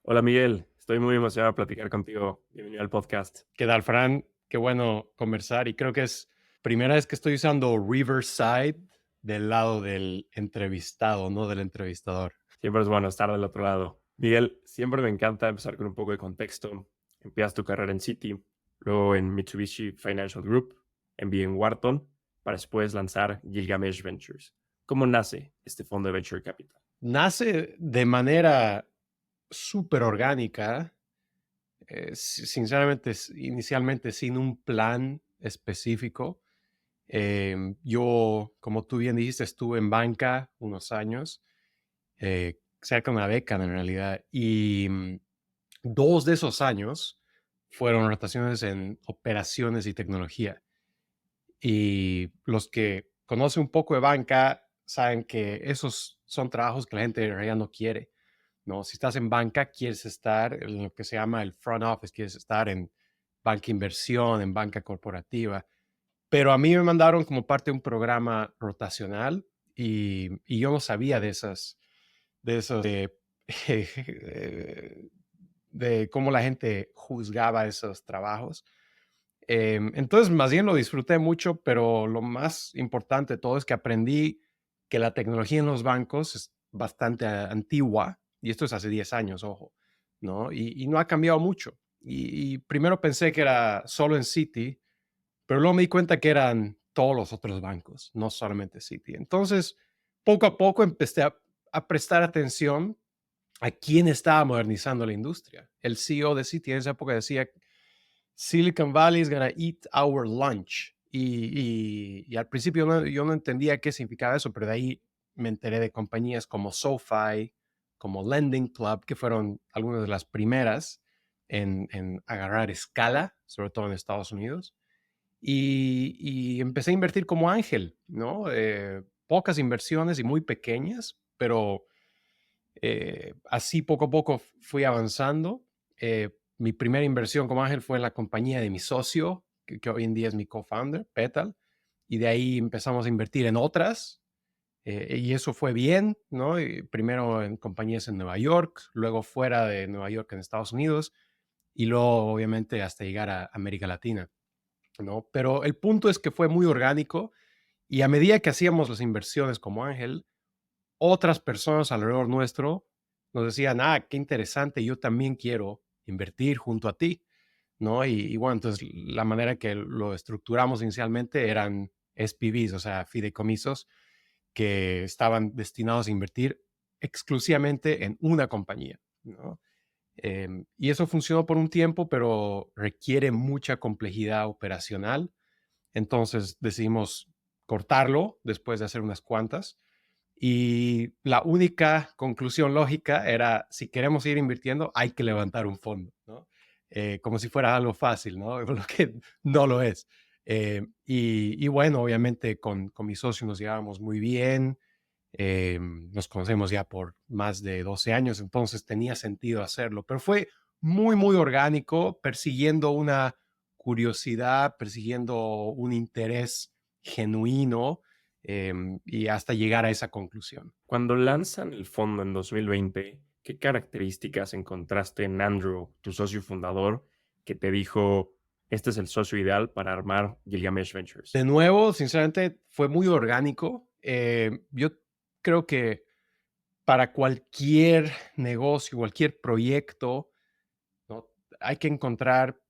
Hola Miguel, estoy muy emocionado de platicar contigo. Bienvenido al podcast. ¿Qué tal, Fran? Qué bueno conversar y creo que es primera vez que estoy usando Riverside del lado del entrevistado, no del entrevistador. Siempre es bueno estar del otro lado. Miguel, siempre me encanta empezar con un poco de contexto. Empiezas tu carrera en Citi, luego en Mitsubishi Financial Group, MBA en Wharton, para después lanzar Gilgamesh Ventures. ¿Cómo nace este fondo de Venture Capital? Nace de manera súper orgánica, sinceramente, inicialmente sin un plan específico. Yo, como tú bien dijiste, estuve en banca unos años, cerca de una década en realidad, y 2 de esos años fueron rotaciones en operaciones y tecnología. Y los que conocen un poco de banca saben que esos son trabajos que la gente en realidad no quiere, ¿no? Si estás en banca, quieres estar en lo que se llama el front office, quieres estar en banca inversión, en banca corporativa. Pero a mí me mandaron como parte de un programa rotacional y yo no sabía de de cómo la gente juzgaba esos trabajos. Entonces, más bien lo disfruté mucho, pero lo más importante de todo es que aprendí que la tecnología en los bancos es bastante antigua, y esto es hace 10 años, ojo, ¿no? Y no ha cambiado mucho. Y primero pensé que era solo en Citi, pero luego me di cuenta que eran todos los otros bancos, no solamente Citi. Entonces, poco a poco empecé a prestar atención a quién estaba modernizando la industria. El CEO de Citi en esa época decía: Silicon Valley is gonna eat our lunch. Y al principio yo no entendía qué significaba eso, pero de ahí me enteré de compañías como SoFi, como Lending Club, que fueron algunas de las primeras en agarrar escala, sobre todo en Estados Unidos. Y empecé a invertir como ángel, ¿no? Pocas inversiones y muy pequeñas, pero así poco a poco fui avanzando. Mi primera inversión como ángel fue en la compañía de mi socio, que hoy en día es mi co-founder, Petal, y de ahí empezamos a invertir en otras, y eso fue bien, ¿no? Y primero en compañías en Nueva York, luego fuera de Nueva York en Estados Unidos, y luego obviamente hasta llegar a América Latina, ¿no? Pero el punto es que fue muy orgánico y a medida que hacíamos las inversiones como ángel, otras personas alrededor nuestro nos decían: qué interesante, yo también quiero invertir junto a ti, ¿no? Y bueno, entonces la manera que lo estructuramos inicialmente eran SPVs, o sea, fideicomisos que estaban destinados a invertir exclusivamente en una compañía, ¿no? Y eso funcionó por un tiempo, pero requiere mucha complejidad operacional. Entonces decidimos cortarlo después de hacer unas cuantas. Y la única conclusión lógica era, si queremos seguir invirtiendo, hay que levantar un fondo, ¿no? Como si fuera algo fácil, ¿no? Lo que no lo es. Y bueno, obviamente con mi socio nos llevábamos muy bien, nos conocemos ya por más de 12 años, entonces tenía sentido hacerlo, pero fue muy, muy orgánico, persiguiendo una curiosidad, persiguiendo un interés genuino, y hasta llegar a esa conclusión. Cuando lanzan el fondo en 2020, ¿qué características encontraste en Andrew, tu socio fundador, que te dijo, este es el socio ideal para armar Gilgamesh Ventures? De nuevo, sinceramente, fue muy orgánico. Yo creo que para cualquier negocio, cualquier proyecto, ¿no? Hay que encontrar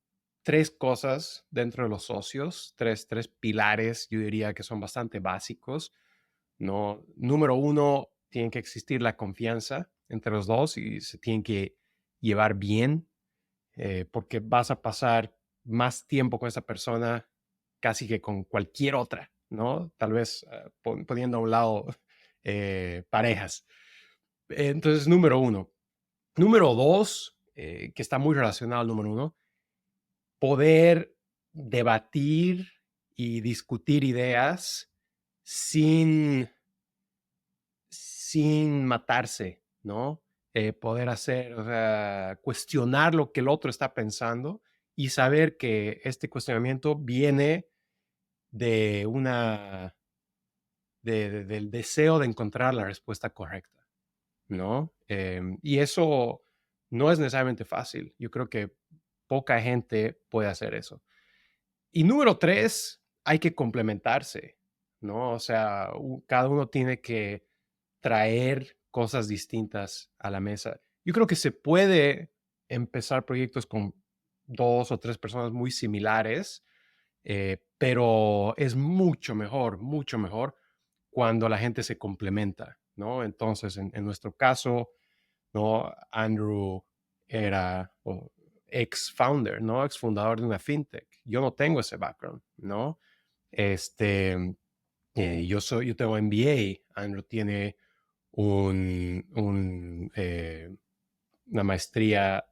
tres cosas dentro de los socios, tres pilares, yo diría que son bastante básicos, ¿no? Número uno, tiene que existir la confianza entre los dos y se tienen que llevar bien, porque vas a pasar más tiempo con esa persona casi que con cualquier otra, ¿no? Tal vez poniendo a un lado parejas. Entonces, número uno. Número dos, que está muy relacionado al número uno, poder debatir y discutir ideas sin, sin matarse, ¿no? Poder hacer, o sea, cuestionar lo que el otro está pensando y saber que este cuestionamiento viene de una, del deseo de encontrar la respuesta correcta, ¿no? Y eso no es necesariamente fácil. Yo creo que poca gente puede hacer eso. Y número 3, hay que complementarse, ¿no? O sea, cada uno tiene que traer cosas distintas a la mesa. Yo creo que se puede empezar proyectos con 2 o 3 personas muy similares, pero es mucho mejor cuando la gente se complementa, ¿no? Entonces, en nuestro caso, ¿no? Andrew era ex founder, ¿no? Ex fundador de una fintech. Yo no tengo ese background, ¿no? Este, yo tengo MBA, Andrew tiene una maestría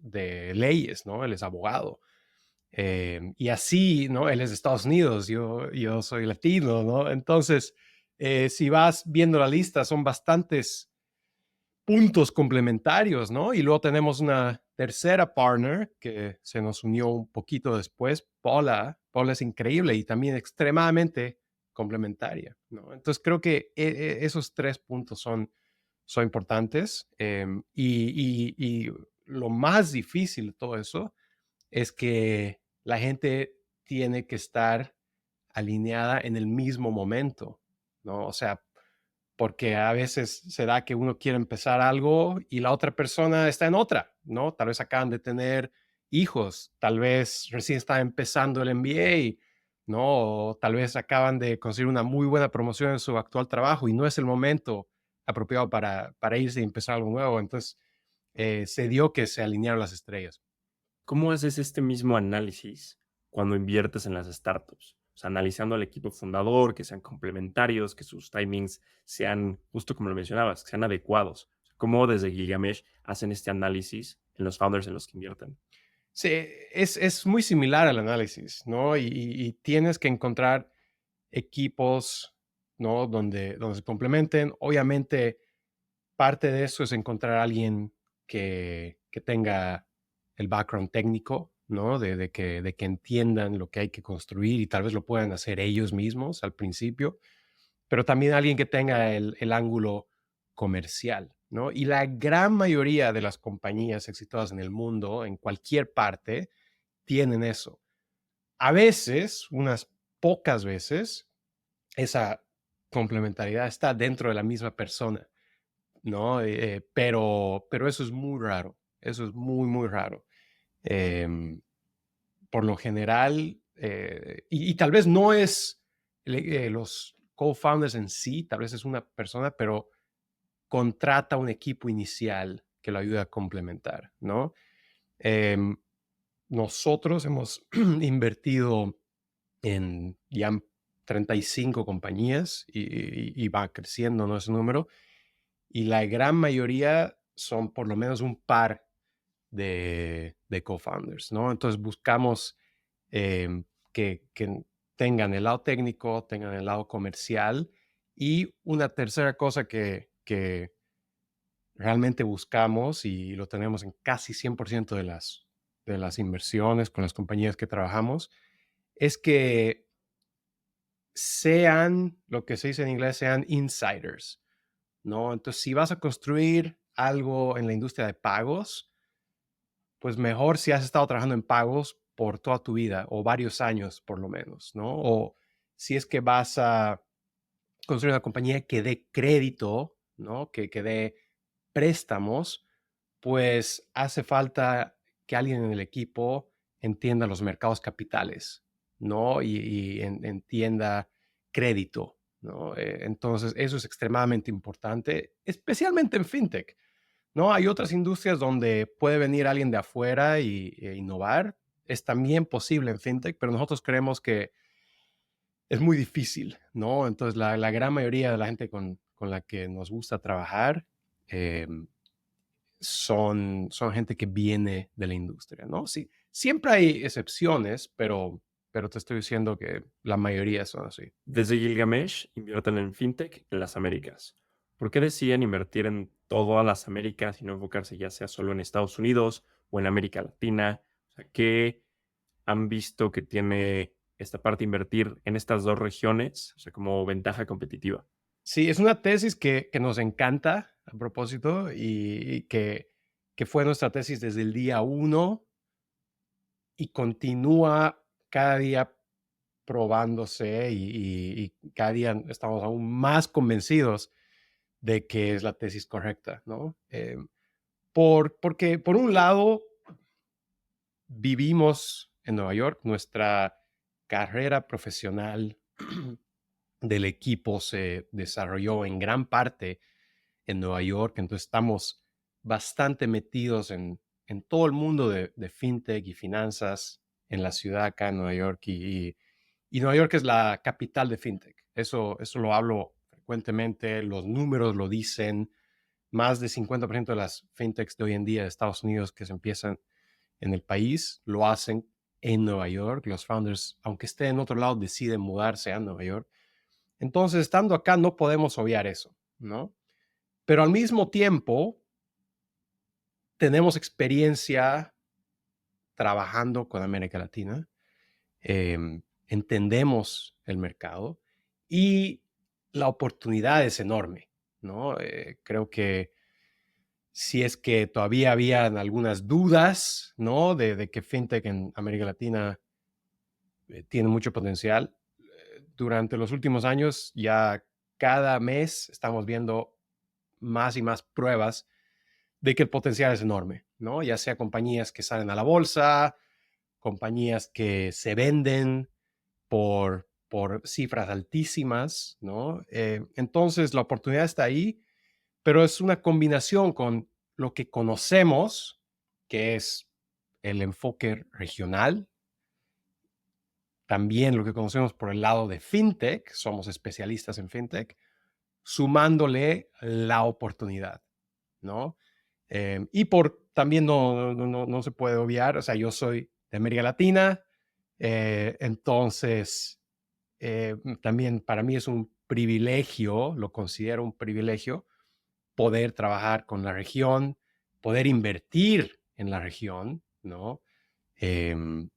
de leyes, ¿no? Él es abogado. Y así, ¿no? Él es de Estados Unidos, yo soy latino, ¿no? Entonces, si vas viendo la lista, son bastantes puntos complementarios, ¿no? Y luego tenemos una tercera partner que se nos unió un poquito después, Paula. Paula es increíble y también extremadamente complementaria, ¿no? Entonces creo que esos 3 puntos son importantes. Y lo más difícil de todo eso es que la gente tiene que estar alineada en el mismo momento, ¿no? O sea, porque a veces se da que uno quiere empezar algo y la otra persona está en otra, ¿no? Tal vez acaban de tener hijos, tal vez recién está empezando el MBA, ¿no? O tal vez acaban de conseguir una muy buena promoción en su actual trabajo y no es el momento apropiado para irse y empezar algo nuevo. Entonces, se dio que se alinearon las estrellas. ¿Cómo haces este mismo análisis cuando inviertes en las startups? O sea, analizando al equipo fundador, que sean complementarios, que sus timings sean, justo como lo mencionabas, que sean adecuados. ¿Cómo desde Gilgamesh hacen este análisis en los founders en los que invierten? Sí, es muy similar al análisis, ¿no? Y tienes que encontrar equipos, ¿no? Donde se complementen. Obviamente, parte de eso es encontrar a alguien que tenga el background técnico, ¿no? De que entiendan lo que hay que construir y tal vez lo puedan hacer ellos mismos al principio, pero también alguien que tenga el ángulo comercial, ¿no? Y la gran mayoría de las compañías exitosas en el mundo, en cualquier parte, tienen eso. A veces, unas pocas veces, esa complementariedad está dentro de la misma persona, ¿no? Pero eso es muy raro, eso es muy, muy raro. Em, por lo general, y tal vez no es los co-founders en sí, tal vez es una persona, pero contrata un equipo inicial que lo ayude a complementar, ¿no? Em, nosotros hemos invertido en ya 35 compañías y va creciendo, ¿no? Ese número. Y la gran mayoría son por lo menos un par de co-founders, ¿no? Entonces buscamos que tengan el lado técnico, tengan el lado comercial y una tercera cosa que realmente buscamos y lo tenemos en casi 100% de las inversiones con las compañías que trabajamos, es que sean, lo que se dice en inglés, sean insiders, ¿no? Entonces, si vas a construir algo en la industria de pagos, pues mejor si has estado trabajando en pagos por toda tu vida o varios años por lo menos, ¿no? O si es que vas a construir una compañía que dé crédito, ¿no? Que dé préstamos, pues hace falta que alguien en el equipo entienda los mercados capitales, ¿no? Y entienda crédito, ¿no? Entonces, eso es extremadamente importante, especialmente en fintech, ¿no? Hay otras industrias donde puede venir alguien de afuera e innovar. Es también posible en fintech, pero nosotros creemos que es muy difícil, ¿no? Entonces, la gran mayoría de la gente con la que nos gusta trabajar son gente que viene de la industria, ¿no? Sí, siempre hay excepciones, pero te estoy diciendo que la mayoría son así. Desde Gilgamesh invierten en fintech en las Américas. ¿Por qué deciden invertir en todas las Américas y no enfocarse ya sea solo en Estados Unidos o en América Latina? O sea, ¿qué han visto que tiene esta parte de invertir en estas dos regiones, o sea, como ventaja competitiva? Sí, es una tesis que nos encanta a propósito y que que fue nuestra tesis desde el día uno y continúa cada día probándose y cada día estamos aún más convencidos de que es la tesis correcta, ¿no? Porque por un lado vivimos en Nueva York, nuestra carrera profesional del equipo se desarrolló en gran parte en Nueva York, entonces estamos bastante metidos en todo el mundo de fintech y finanzas en la ciudad acá en Nueva York y Nueva York es la capital de fintech. Eso lo hablo frecuentemente, los números lo dicen, más de 50% de las fintechs de hoy en día de Estados Unidos que se empiezan en el país lo hacen en Nueva York. Los founders, aunque estén en otro lado, deciden mudarse a Nueva York. Entonces, estando acá, no podemos obviar eso, ¿no? Pero al mismo tiempo, tenemos experiencia trabajando con América Latina, entendemos el mercado y la oportunidad es enorme, ¿no? Creo que si es que todavía habían algunas dudas, ¿no? De que fintech en América Latina tiene mucho potencial. Durante los últimos años, ya cada mes estamos viendo más y más pruebas de que el potencial es enorme, ¿no? Ya sea compañías que salen a la bolsa, compañías que se venden por cifras altísimas, ¿no? Entonces, la oportunidad está ahí, pero es una combinación con lo que conocemos, que es el enfoque regional, también lo que conocemos por el lado de fintech, somos especialistas en fintech, sumándole la oportunidad, ¿no? Y por también no se puede obviar, o sea, yo soy de América Latina, entonces también para mí es un privilegio, lo considero un privilegio, poder trabajar con la región, poder invertir en la región, ¿no? Em,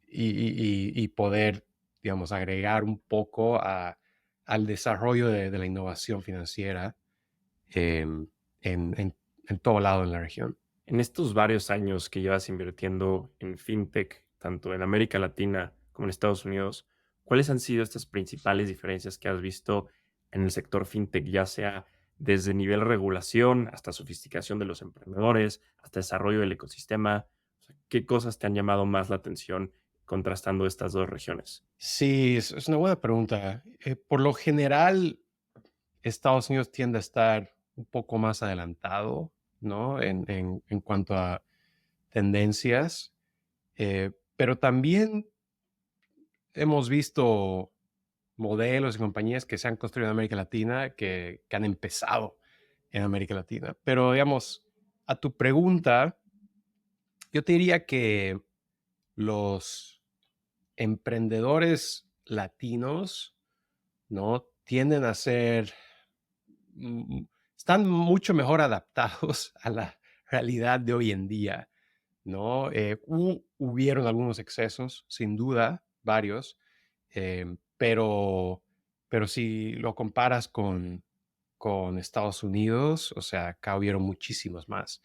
y poder, digamos, agregar un poco al desarrollo de la innovación financiera em, en todo lado en la región. En estos varios años que llevas invirtiendo en fintech, tanto en América Latina como en Estados Unidos, ¿cuáles han sido estas principales diferencias que has visto en el sector fintech, ya sea desde nivel regulación hasta sofisticación de los emprendedores, hasta desarrollo del ecosistema? O sea, ¿qué cosas te han llamado más la atención contrastando estas dos regiones? Sí, es una buena pregunta. Por lo general, Estados Unidos tiende a estar un poco más adelantado, ¿no? En cuanto a tendencias, pero también hemos visto modelos y compañías que se han construido en América Latina que han empezado en América Latina. Pero, digamos, a tu pregunta, yo te diría que los emprendedores latinos, ¿no? Tienden a ser, mm, están mucho mejor adaptados a la realidad de hoy en día, ¿no? Hubieron algunos excesos, sin duda, varios, pero si lo comparas con Estados Unidos, o sea, acá hubieron muchísimos más,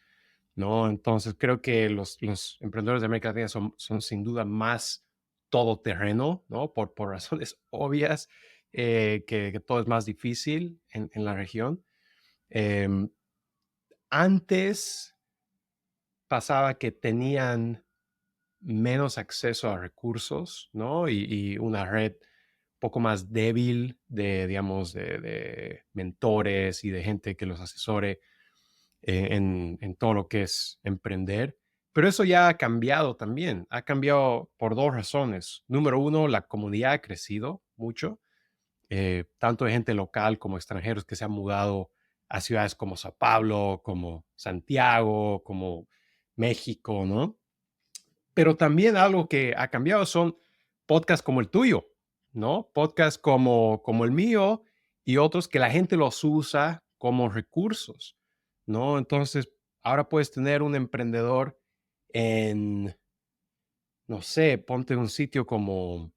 ¿no? Entonces creo que los emprendedores de América Latina son sin duda más todoterreno, ¿no? Por razones obvias, que todo es más difícil en la región. Em, Antes pasaba que tenían menos acceso a recursos, ¿no? Y una red poco más débil de, digamos, de mentores y de gente que los asesore en todo lo que es emprender. Pero eso ya ha cambiado también. Ha cambiado por dos razones. Número uno, la comunidad ha crecido mucho, tanto de gente local como extranjeros que se han mudado a ciudades como Sao Paulo, como Santiago, como México, ¿no? Pero también algo que ha cambiado son podcasts como el tuyo, ¿no? Podcasts como el mío y otros que la gente los usa como recursos, ¿no? Entonces, ahora puedes tener un emprendedor en, no sé, ponte un sitio como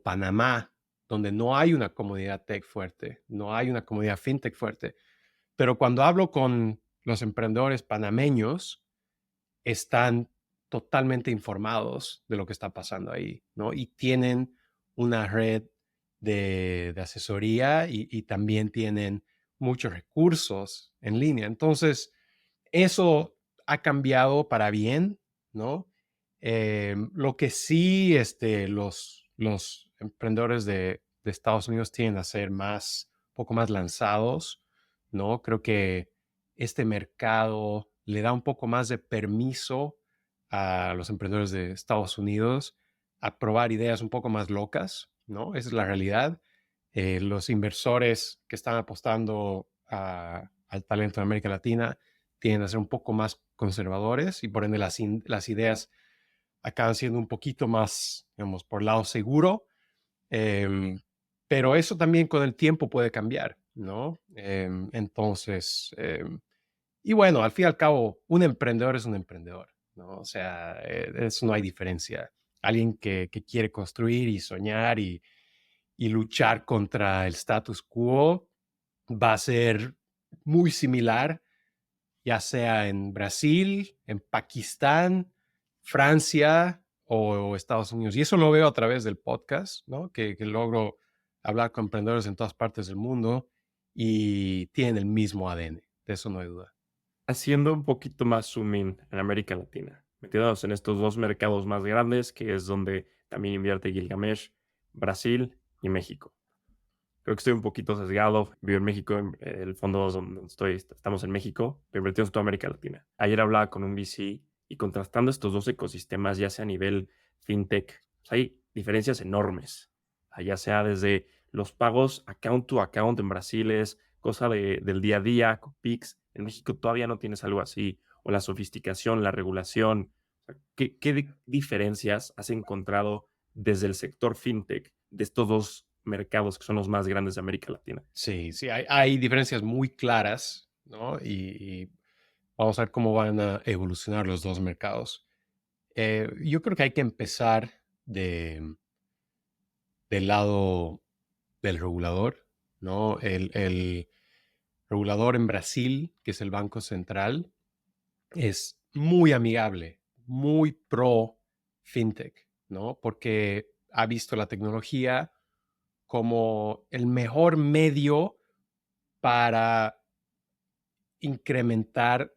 Panamá, donde no hay una comunidad tech fuerte, no hay una comunidad fintech fuerte. Pero cuando hablo con los emprendedores panameños están totalmente informados de lo que está pasando ahí, ¿no? Y tienen una red de asesoría y también tienen muchos recursos en línea. Entonces, eso ha cambiado para bien, ¿no? Lo que sí los emprendedores de Estados Unidos tienen a ser un poco más lanzados, ¿no? Creo que este mercado le da un poco más de permiso a los emprendedores de Estados Unidos a probar ideas un poco más locas, ¿no? Esa es la realidad. Los inversores que están apostando al talento en América Latina tienden a ser un poco más conservadores y por ende las ideas acaban siendo un poquito más, digamos, por el lado seguro. em, pero eso también con el tiempo puede cambiar, ¿no? Entonces, y bueno, al fin y al cabo, un emprendedor es un emprendedor, ¿no? O sea, eso no hay diferencia. Alguien que quiere construir y soñar y luchar contra el status quo va a ser muy similar, ya sea en Brasil, en Pakistán, Francia o Estados Unidos. Y eso lo veo a través del podcast, ¿no? Que logro hablar con emprendedores en todas partes del mundo y tienen el mismo ADN, de eso no hay duda. Haciendo un poquito más zoom in en América Latina, metiéndonos en estos dos mercados más grandes, que es donde también invierte Gilgamesh, Brasil y México. Creo que estoy un poquito sesgado. Vivo en México, en el fondo donde estoy, estamos en México, pero invertimos en toda América Latina. Ayer hablaba con un VC y contrastando estos dos ecosistemas, ya sea a nivel fintech, pues hay diferencias enormes. Ya sea desde los pagos account to account en Brasil es cosa del día a día, con Pix. En México todavía no tienes algo así. O la sofisticación, la regulación. ¿Qué diferencias has encontrado desde el sector fintech de estos dos mercados que son los más grandes de América Latina? Sí, sí, hay diferencias muy claras, ¿no? Y vamos a ver cómo van a evolucionar los dos mercados. Yo creo que hay que empezar del lado del regulador, ¿no? El regulador en Brasil, que es el Banco Central, es muy amigable, muy pro fintech, ¿no? Porque ha visto la tecnología como el mejor medio para incrementar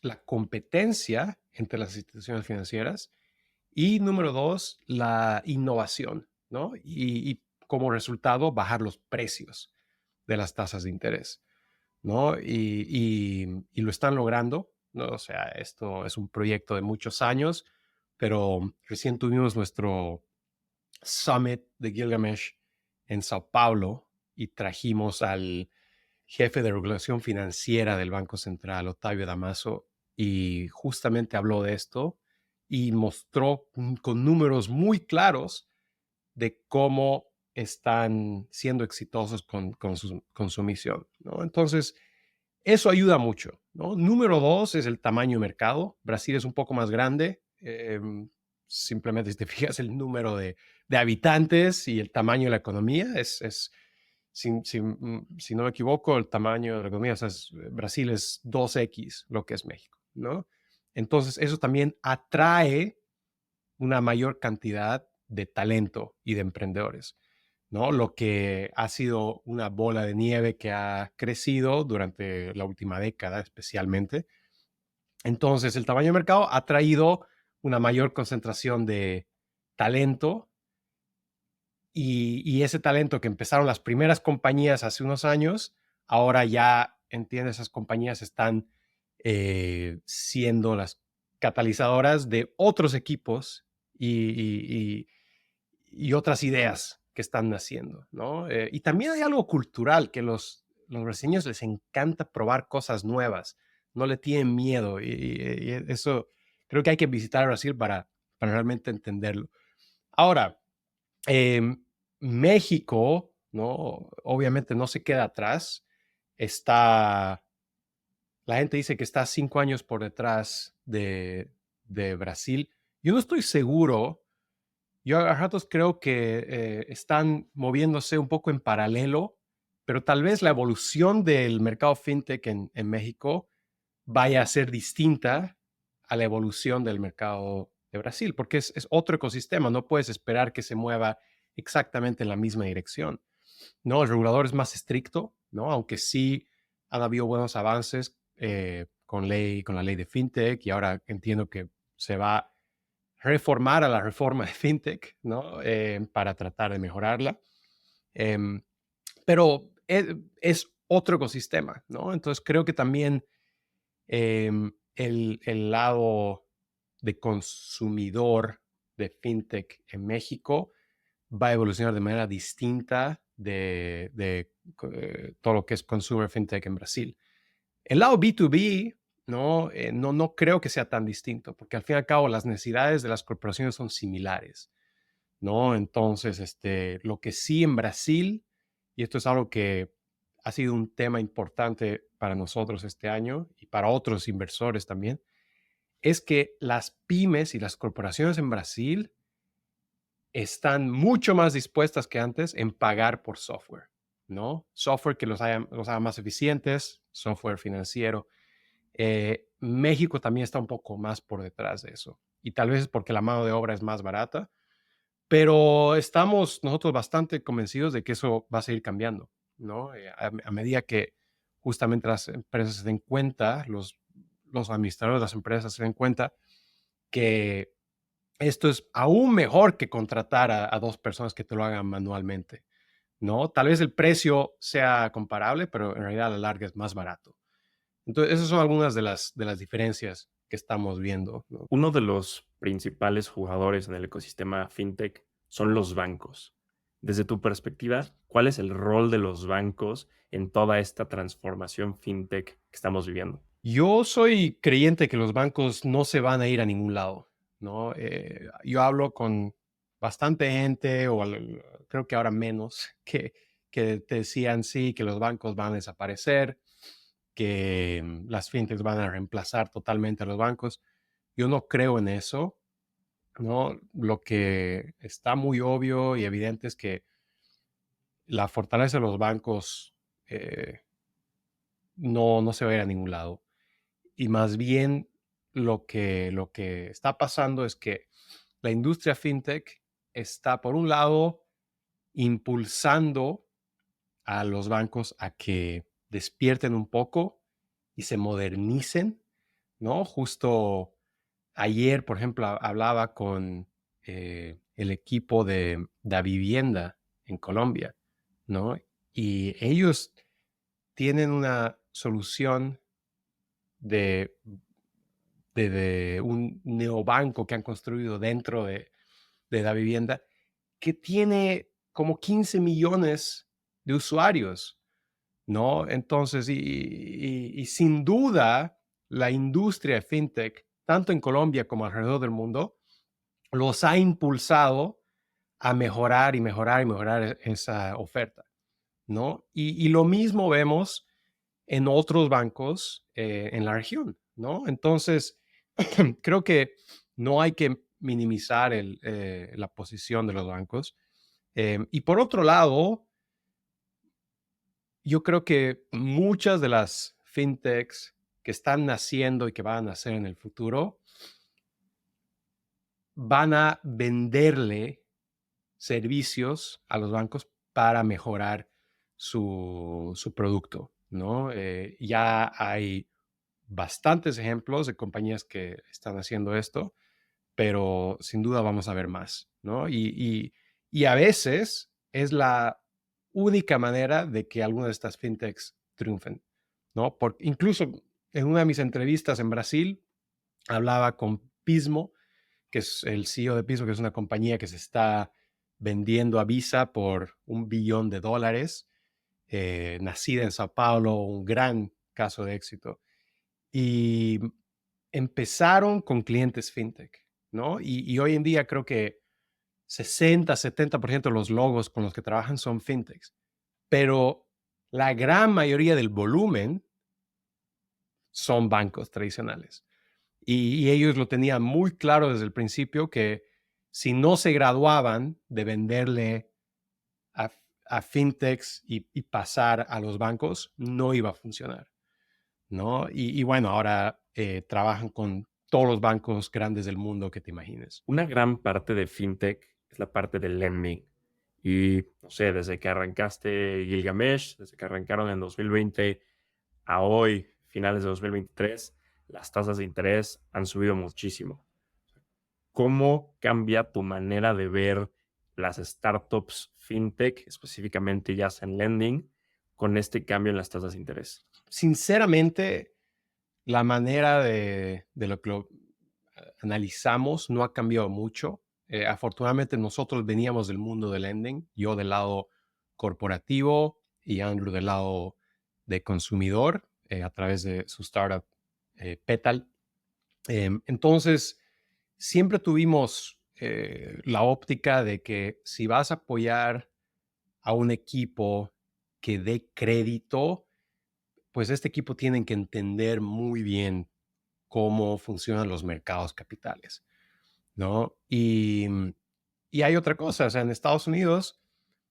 la competencia entre las instituciones financieras y número dos, la innovación, ¿no? Y como resultado, bajar los precios de las tasas de interés, ¿no? Y lo están logrando, ¿no? O sea, esto es un proyecto de muchos años, pero recién tuvimos nuestro Summit de Gilgamesh en Sao Paulo y trajimos al jefe de regulación financiera del Banco Central, Octavio Damaso, y justamente habló de esto y mostró con números muy claros de cómo están siendo exitosos con su misión, ¿no? Entonces, eso ayuda mucho, ¿no? Número dos es el tamaño de mercado. Brasil es un poco más grande. Simplemente si te fijas el número de habitantes y el tamaño de la economía, si no me equivoco, el tamaño de la economía, o sea, Brasil es 2x lo que es México, ¿no? Entonces, eso también atrae una mayor cantidad de talento y de emprendedores, ¿no? Lo que ha sido una bola de nieve que ha crecido durante la última década especialmente. Entonces, el tamaño de mercado ha traído una mayor concentración de talento y ese talento que empezaron las primeras compañías hace unos años, ahora ya, entiende, esas compañías están siendo las catalizadoras de otros equipos y otras ideas que están naciendo, ¿no? Y también hay algo cultural, que los brasileños les encanta probar cosas nuevas, no le tienen miedo y eso creo que hay que visitar Brasil para realmente entenderlo. Ahora, em, México, ¿no? Obviamente no se queda atrás, está, la gente dice que está 5 años por detrás de Brasil. Yo no estoy seguro. Yo a ratos creo que están moviéndose un poco en paralelo, pero tal vez la evolución del mercado fintech en México vaya a ser distinta a la evolución del mercado de Brasil, porque es otro ecosistema, no puedes esperar que se mueva exactamente en la misma dirección, ¿no? El regulador es más estricto, ¿no? Aunque sí han habido buenos avances con la ley de FinTech, y ahora entiendo que se va a reformar a la reforma de FinTech, ¿no? Para tratar de mejorarla. Em, pero es otro ecosistema, ¿no? Entonces creo que también el lado de consumidor de FinTech en México va a evolucionar de manera distinta de todo lo que es consumer FinTech en Brasil. El lado B2B, ¿no? No creo que sea tan distinto, porque al fin y al cabo las necesidades de las corporaciones son similares, ¿no? Entonces, lo que sí en Brasil, y esto es algo que ha sido un tema importante para nosotros este año y para otros inversores también, es que las pymes y las corporaciones en Brasil están mucho más dispuestas que antes en pagar por software, ¿no? Software que los haga más eficientes, software financiero. México también está un poco más por detrás de eso. Y tal vez es porque la mano de obra es más barata, pero estamos nosotros bastante convencidos de que eso va a seguir cambiando, ¿no? A medida que justamente las empresas se den cuenta, los administradores de las empresas se den cuenta que esto es aún mejor que contratar a dos personas que te lo hagan manualmente, ¿no? Tal vez el precio sea comparable, pero en realidad a la larga es más barato. Entonces, esas son algunas de las diferencias que estamos viendo, ¿no? Uno de los principales jugadores en el ecosistema fintech son los bancos. Desde tu perspectiva, ¿cuál es el rol de los bancos en toda esta transformación fintech que estamos viviendo? Yo soy creyente que los bancos no se van a ir a ningún lado, ¿no? Yo hablo con bastante gente, creo que ahora menos, que te decían sí, que los bancos van a desaparecer, que las fintechs van a reemplazar totalmente a los bancos. Yo no creo en eso, ¿no? Lo que está muy obvio y evidente es que la fortaleza de los bancos no se va a ir a ningún lado. Y más bien lo que está pasando es que la industria fintech está, por un lado, impulsando a los bancos a que despierten un poco y se modernicen, ¿no? Justo ayer, por ejemplo, hablaba con el equipo de Davivienda en Colombia, ¿no? Y ellos tienen una solución de de un neobanco que han construido dentro de la vivienda, que tiene como 15 millones de usuarios, ¿no? Entonces, y sin duda, la industria de fintech, tanto en Colombia como alrededor del mundo, los ha impulsado a mejorar y mejorar y mejorar esa oferta, ¿no? Y lo mismo vemos en otros bancos en la región, ¿no? Entonces, creo que no hay que minimizar la posición de los bancos. Y por otro lado, yo creo que muchas de las fintechs que están naciendo y que van a nacer en el futuro van a venderle servicios a los bancos para mejorar su producto, ¿no? Ya hay bastantes ejemplos de compañías que están haciendo esto, pero sin duda vamos a ver más, ¿no? Y a veces es la única manera de que alguna de estas fintechs triunfen, ¿no? Incluso en una de mis entrevistas en Brasil hablaba con Pismo, que es el CEO de Pismo, que es una compañía que se está vendiendo a Visa por $1 billón, nacida en Sao Paulo, un gran caso de éxito. Y empezaron con clientes fintech, ¿no? Y hoy en día creo que 60-70% de los logos con los que trabajan son fintechs, pero la gran mayoría del volumen son bancos tradicionales. Y ellos lo tenían muy claro desde el principio que si no se graduaban de venderle a fintechs y pasar a los bancos, no iba a funcionar, ¿no? Y bueno, ahora trabajan con todos los bancos grandes del mundo que te imagines. Una gran parte de fintech es la parte del lending. Y no sé, desde que arrancaste Gilgamesh, desde que arrancaron en 2020 a hoy, finales de 2023, las tasas de interés han subido muchísimo. ¿Cómo cambia tu manera de ver las startups fintech, específicamente ya sea en lending, con este cambio en las tasas de interés? Sinceramente, la manera de lo que lo analizamos no ha cambiado mucho. Afortunadamente, nosotros veníamos del mundo del lending, yo del lado corporativo y Andrew del lado de consumidor a través de su startup Petal. Entonces, siempre tuvimos la óptica de que si vas a apoyar a un equipo que dé crédito, pues este equipo tiene que entender muy bien cómo funcionan los mercados capitales, ¿no? Y hay otra cosa, o sea, en Estados Unidos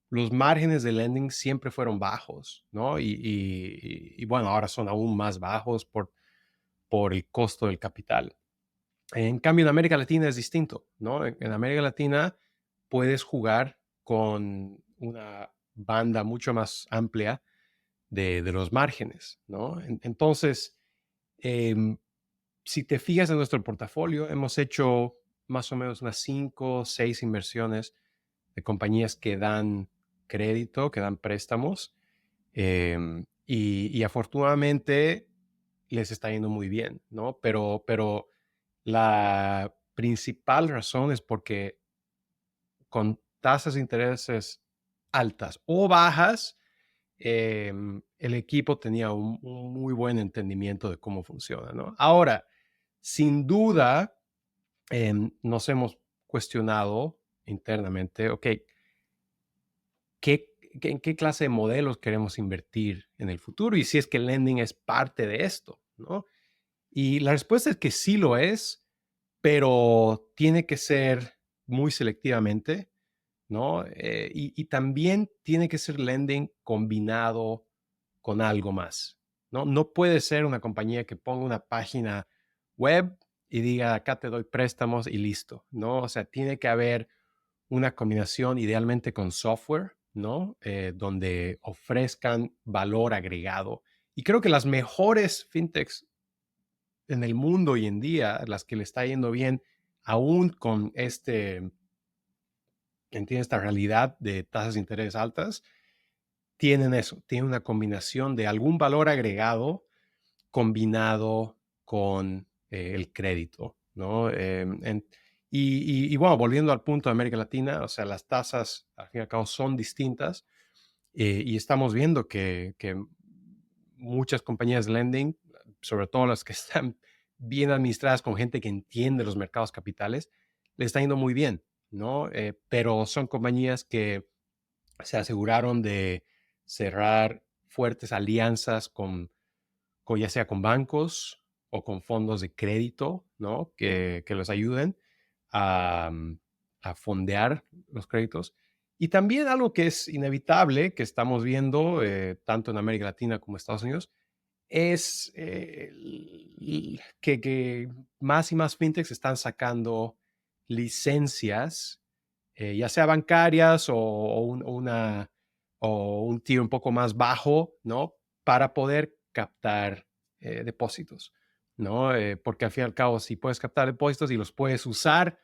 los márgenes de lending siempre fueron bajos, ¿no? Y bueno, ahora son aún más bajos por el costo del capital. En cambio, en América Latina es distinto, ¿no? En América Latina puedes jugar con una banda mucho más amplia de los márgenes, ¿no? Entonces, em, si te fijas en nuestro portafolio, hemos hecho más o menos unas 5 o 6 inversiones de compañías que dan crédito, que dan préstamos, y afortunadamente les está yendo muy bien, ¿no? Pero la principal razón es porque con tasas de intereses altas o bajas, el equipo tenía un muy buen entendimiento de cómo funciona, ¿no? Ahora, sin duda, nos hemos cuestionado internamente, ok, ¿en qué clase de modelos queremos invertir en el futuro? Y si es que el lending es parte de esto, ¿no? Y la respuesta es que sí lo es, pero tiene que ser muy selectivamente, ¿no? Y también tiene que ser lending combinado con algo más, ¿no? No puede ser una compañía que ponga una página web y diga, acá te doy préstamos y listo, ¿no? O sea, tiene que haber una combinación idealmente con software, ¿no? Donde ofrezcan valor agregado. Y creo que las mejores fintechs en el mundo hoy en día, las que le está yendo bien, aún con esta realidad de tasas de interés altas, tienen eso, tienen una combinación de algún valor agregado combinado con el crédito, ¿no? Y bueno, volviendo al punto de América Latina, o sea, las tasas al fin y al cabo son distintas y estamos viendo que muchas compañías de lending, sobre todo las que están bien administradas con gente que entiende los mercados capitales, le está yendo muy bien, ¿no? Pero son compañías que se aseguraron de cerrar fuertes alianzas ya sea con bancos o con fondos de crédito, ¿no? Que los ayuden a, a fondear los créditos. Y también algo que es inevitable, que estamos viendo tanto en América Latina como Estados Unidos, es que más y más fintechs están sacando licencias, ya sea bancarias o un tier un poco más bajo, ¿no? Para poder captar depósitos, ¿no? Porque al fin y al cabo, si puedes captar depósitos y los puedes usar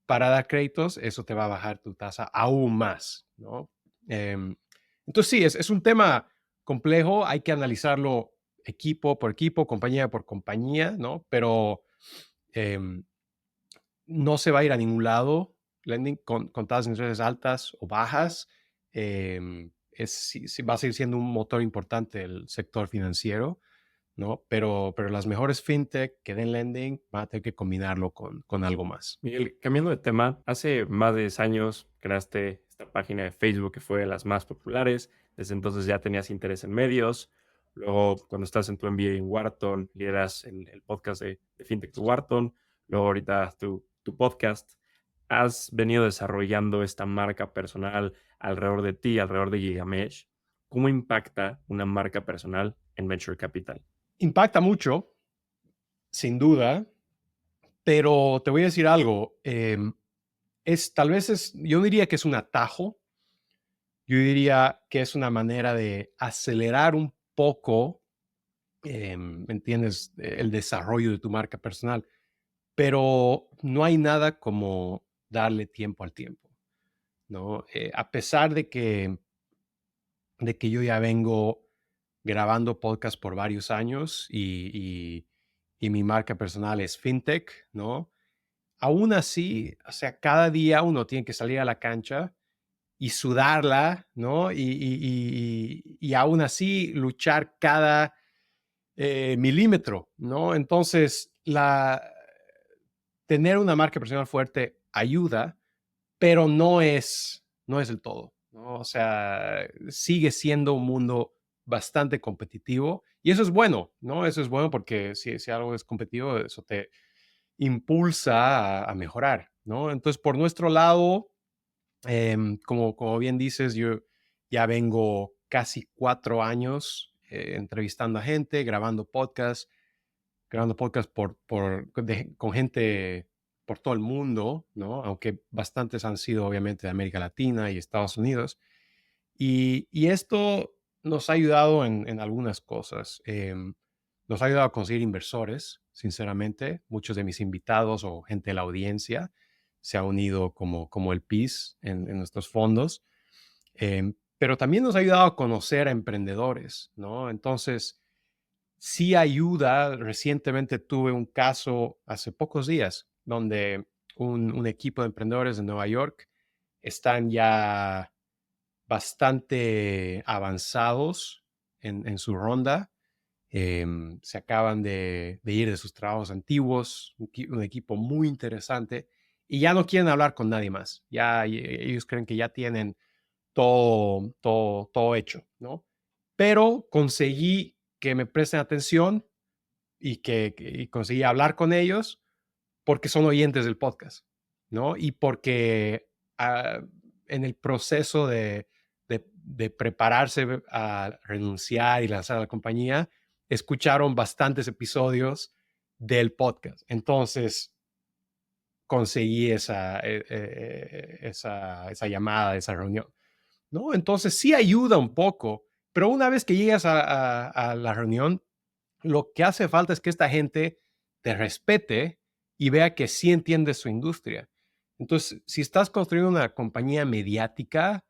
para dar créditos, eso te va a bajar tu tasa aún más, ¿no? Entonces sí, es un tema complejo, hay que analizarlo equipo por equipo, compañía por compañía, ¿no? Pero em, no se va a ir a ningún lado lending con tasas de intereses altas o bajas. Sí va a seguir siendo un motor importante el sector financiero, ¿no? Pero las mejores fintech que den lending van a tener que combinarlo con algo más. Miguel, cambiando de tema, hace más de 10 años creaste esta página de Facebook que fue de las más populares. Desde entonces ya tenías interés en medios. Luego, cuando estás en tu MBA en Wharton, lideras el podcast de FinTech de Wharton. Luego, ahorita tu podcast. Has venido desarrollando esta marca personal alrededor de ti, alrededor de Gigamesh. ¿Cómo impacta una marca personal en Venture Capital? Impacta mucho, sin duda, pero te voy a decir algo. Tal vez yo diría que es un atajo. Yo diría que es una manera de acelerar un poco, ¿me entiendes? El desarrollo de tu marca personal. Pero no hay nada como darle tiempo al tiempo, ¿no? A pesar de que yo ya vengo grabando podcast por varios años y mi marca personal es fintech, ¿no? Aún así, o sea, cada día uno tiene que salir a la cancha y sudarla, ¿no? Y aún así luchar cada milímetro, ¿no? Entonces, tener una marca personal fuerte ayuda, pero no es el todo, ¿no? O sea, sigue siendo un mundo bastante competitivo y eso es bueno, ¿no? Eso es bueno porque si algo es competitivo, eso te impulsa a mejorar, ¿no? Entonces, por nuestro lado, como bien dices, yo ya vengo casi 4 años entrevistando a gente, grabando podcast con gente por todo el mundo, ¿no? Aunque bastantes han sido obviamente de América Latina y Estados Unidos. Y esto nos ha ayudado en algunas cosas. Nos ha ayudado a conseguir inversores, sinceramente. Muchos de mis invitados o gente de la audiencia se ha unido como el PIS en nuestros fondos. Pero también nos ha ayudado a conocer a emprendedores, ¿no? Entonces, sí ayuda. Recientemente tuve un caso hace pocos días donde un equipo de emprendedores de Nueva York están ya bastante avanzados en su ronda. Se acaban de ir de sus trabajos antiguos, un equipo muy interesante, y ya no quieren hablar con nadie más. Ya ellos creen que ya tienen todo hecho, ¿no? Pero conseguí que me presten atención y conseguí hablar con ellos porque son oyentes del podcast, ¿no? Y porque ah, en el proceso de prepararse a renunciar y lanzar la compañía, escucharon bastantes episodios del podcast. Entonces, conseguí esa llamada, esa reunión, ¿no? Entonces, sí ayuda un poco, pero una vez que llegas a la reunión, lo que hace falta es que esta gente te respete y vea que sí entiendes su industria. Entonces, si estás construyendo una compañía mediática,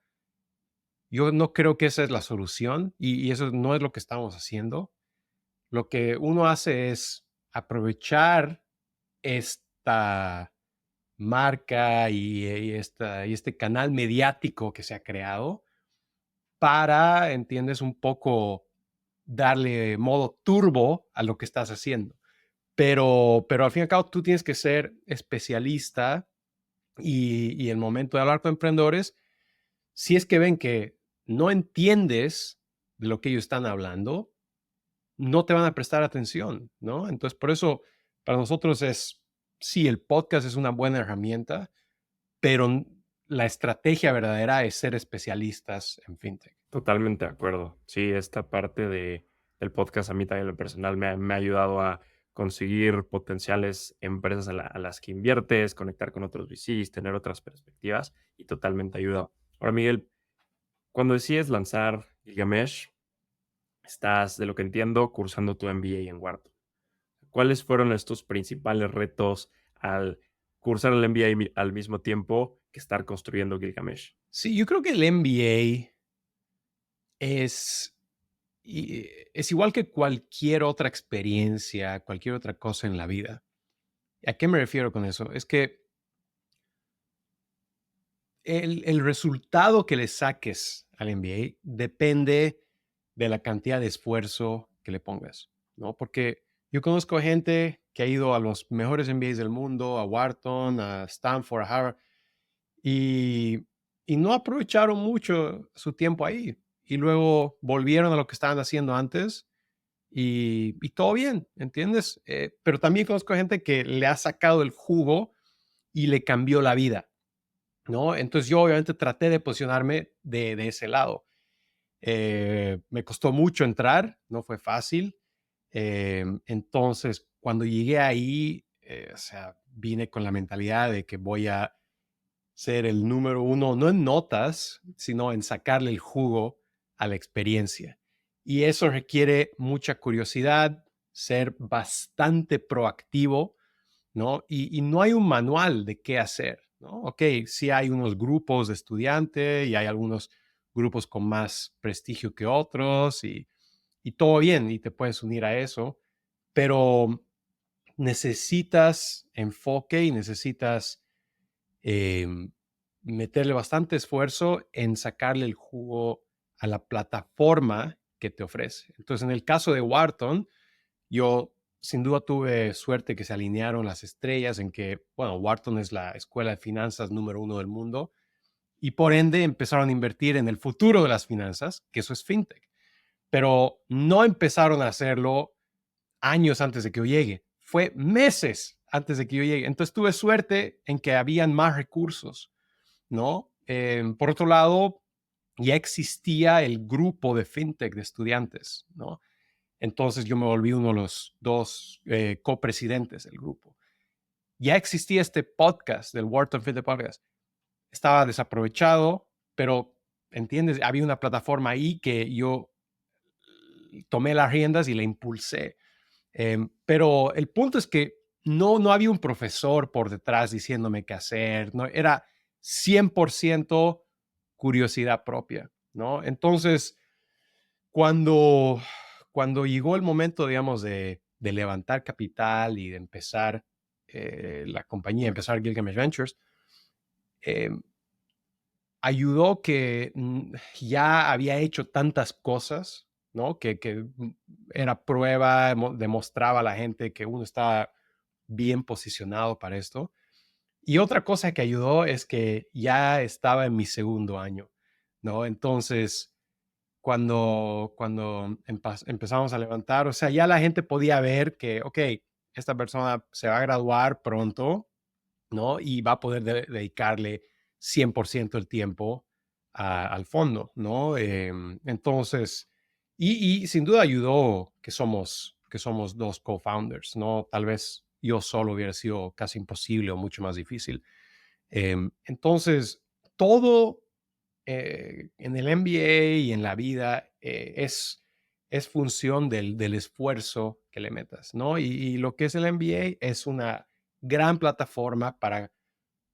yo no creo que esa es la solución y eso no es lo que estamos haciendo. Lo que uno hace es aprovechar esta marca y este canal mediático que se ha creado para, entiendes, un poco darle modo turbo a lo que estás haciendo. Pero al fin y al cabo tú tienes que ser especialista y el momento de hablar con emprendedores, si es que ven que no entiendes de lo que ellos están hablando, no te van a prestar atención, ¿no? Entonces, por eso para nosotros sí, el podcast es una buena herramienta, pero la estrategia verdadera es ser especialistas en fintech. Totalmente de acuerdo. Sí, esta parte del podcast a mí también en lo personal me ha ayudado a conseguir potenciales empresas a las que inviertes, conectar con otros VCs, tener otras perspectivas y totalmente ayuda. Ahora, Miguel, cuando decides lanzar Gilgamesh, estás, de lo que entiendo, cursando tu MBA en Wharton. ¿Cuáles fueron estos principales retos al cursar el MBA al mismo tiempo que estar construyendo Gilgamesh? Sí, yo creo que el MBA es, es igual que cualquier otra experiencia, cualquier otra cosa en la vida. ¿A qué me refiero con eso? Es que el resultado que le saques al MBA depende de la cantidad de esfuerzo que le pongas, ¿no? Porque yo conozco gente que ha ido a los mejores MBAs del mundo, a Wharton, a Stanford, a Harvard, y, y no aprovecharon mucho su tiempo ahí. Y luego volvieron a lo que estaban haciendo antes y todo bien, ¿entiendes? Pero también conozco gente que le ha sacado el jugo y le cambió la vida, ¿no? Entonces yo obviamente traté de posicionarme de ese lado. Me costó mucho entrar, no fue fácil, Entonces, cuando llegué ahí, o sea, vine con la mentalidad de que voy a ser el número uno, no en notas, sino en sacarle el jugo a la experiencia. Y eso requiere mucha curiosidad, ser bastante proactivo, ¿no? Y no hay un manual de qué hacer, ¿no? Ok, sí hay unos grupos de estudiantes y hay algunos grupos con más prestigio que otros y todo bien y te puedes unir a eso, pero necesitas enfoque y necesitas em, meterle bastante esfuerzo en sacarle el jugo a la plataforma que te ofrece. Entonces, en el caso de Wharton, yo sin duda tuve suerte que se alinearon las estrellas en que, bueno, Wharton es la escuela de finanzas número uno del mundo y por ende empezaron a invertir en el futuro de las finanzas, que eso es fintech. Pero no empezaron a hacerlo años antes de que yo llegue. Fue meses antes de que yo llegue. Entonces tuve suerte en que habían más recursos, ¿no? Por otro lado, ya existía el grupo de fintech de estudiantes, ¿no? Entonces yo me volví uno de los dos copresidentes del grupo. Ya existía este podcast del Wharton Fintech Podcast. Estaba desaprovechado, pero, ¿entiendes? Había una plataforma ahí que yo tomé las riendas y la impulsé. Pero el punto es que no había un profesor por detrás diciéndome qué hacer, no, era 100% curiosidad propia, ¿no? Entonces, cuando, cuando llegó el momento, digamos, de levantar capital y de empezar la compañía, empezar Gilgamesh Ventures, eh, ayudó que ya había hecho tantas cosas, ¿no? Que era prueba, demostraba a la gente que uno estaba bien posicionado para esto. Y otra cosa que ayudó es que ya estaba en mi segundo año, ¿no? Entonces, cuando empezamos a levantar, o sea, ya la gente podía ver que, ok, esta persona se va a graduar pronto, ¿no? Y va a poder dedicarle 100% el tiempo al fondo, ¿no? Entonces, y sin duda ayudó que somos dos co-founders, ¿no? Tal vez yo solo hubiera sido casi imposible o mucho más difícil. Entonces, todo en el MBA y en la vida es función del esfuerzo que le metas, ¿no? Y lo que es el MBA es una gran plataforma para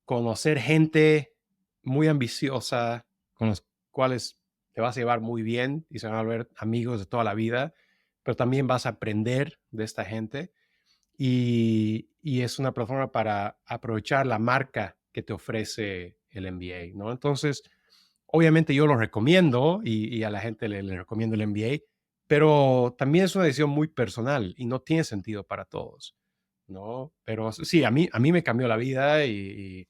conocer gente muy ambiciosa, con los cuales te vas a llevar muy bien y se van a ver amigos de toda la vida, pero también vas a aprender de esta gente y es una plataforma para aprovechar la marca que te ofrece el MBA, ¿no? Entonces, obviamente yo lo recomiendo y a la gente le recomiendo el MBA, pero también es una decisión muy personal y no tiene sentido para todos, ¿no? Pero sí, a mí me cambió la vida y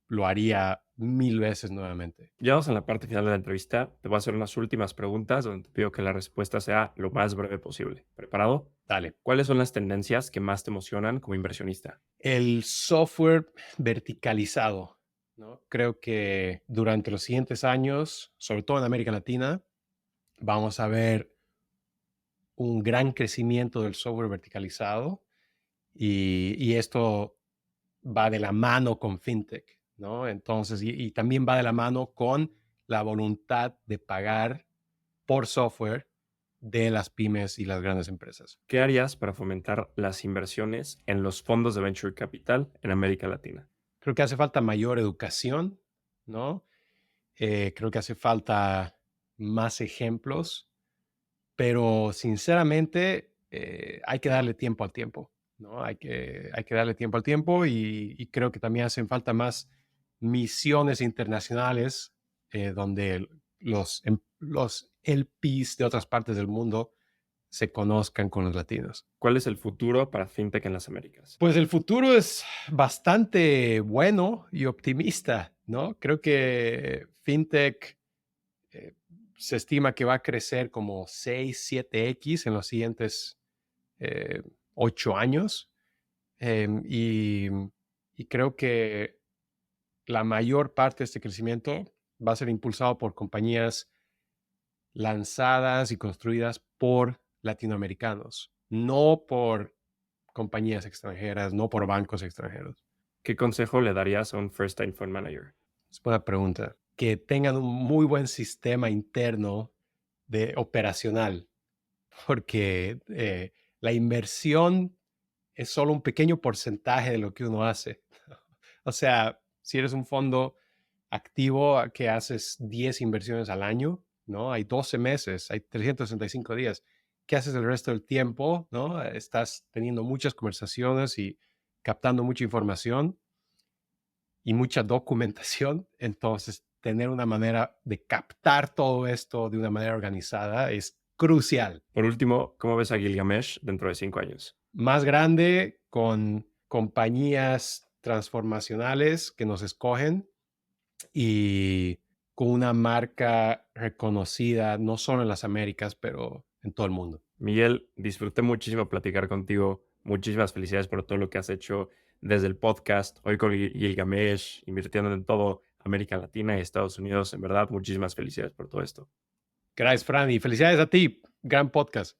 lo haría 1000 veces nuevamente. Ya vamos en la parte final de la entrevista. Te voy a hacer unas últimas preguntas donde te pido que la respuesta sea lo más breve posible. ¿Preparado? Dale. ¿Cuáles son las tendencias que más te emocionan como inversionista? El software verticalizado, ¿no? Creo que durante los siguientes años, sobre todo en América Latina, vamos a ver un gran crecimiento del software verticalizado y esto va de la mano con fintech, ¿no? Entonces, y también va de la mano con la voluntad de pagar por software de las pymes y las grandes empresas. ¿Qué harías para fomentar las inversiones en los fondos de venture capital en América Latina? Creo que hace falta mayor educación, ¿no? Creo que hace falta más ejemplos, pero sinceramente hay que darle tiempo al tiempo, ¿no? Hay que darle tiempo al tiempo y creo que también hacen falta más misiones internacionales donde los LPs de otras partes del mundo se conozcan con los latinos. ¿Cuál es el futuro para fintech en las Américas? Pues el futuro es bastante bueno y optimista, ¿no? Creo que fintech eh, se estima que va a crecer como 6, 7x en los siguientes eh, 8 años. Em, y, y creo que la mayor parte de este crecimiento va a ser impulsado por compañías lanzadas y construidas por latinoamericanos, no por compañías extranjeras, no por bancos extranjeros. ¿Qué consejo le darías a un first-time fund manager? Es buena pregunta. Que tengan un muy buen sistema interno de operacional, porque la inversión es solo un pequeño porcentaje de lo que uno hace. O sea, si eres un fondo activo que haces 10 inversiones al año, ¿no? Hay 12 meses, hay 365 días. ¿Qué haces el resto del tiempo? ¿No? Estás teniendo muchas conversaciones y captando mucha información y mucha documentación. Entonces, tener una manera de captar todo esto de una manera organizada es crucial. Por último, ¿cómo ves a Gilgamesh dentro de 5 años? Más grande, con compañías transformacionales que nos escogen y con una marca reconocida no solo en las Américas, pero en todo el mundo. Miguel, disfruté muchísimo platicar contigo. Muchísimas felicidades por todo lo que has hecho desde el podcast, hoy con Gilgamesh, invirtiendo en todo América Latina y Estados Unidos. En verdad, muchísimas felicidades por todo esto. Gracias, Fran, y felicidades a ti. Gran podcast.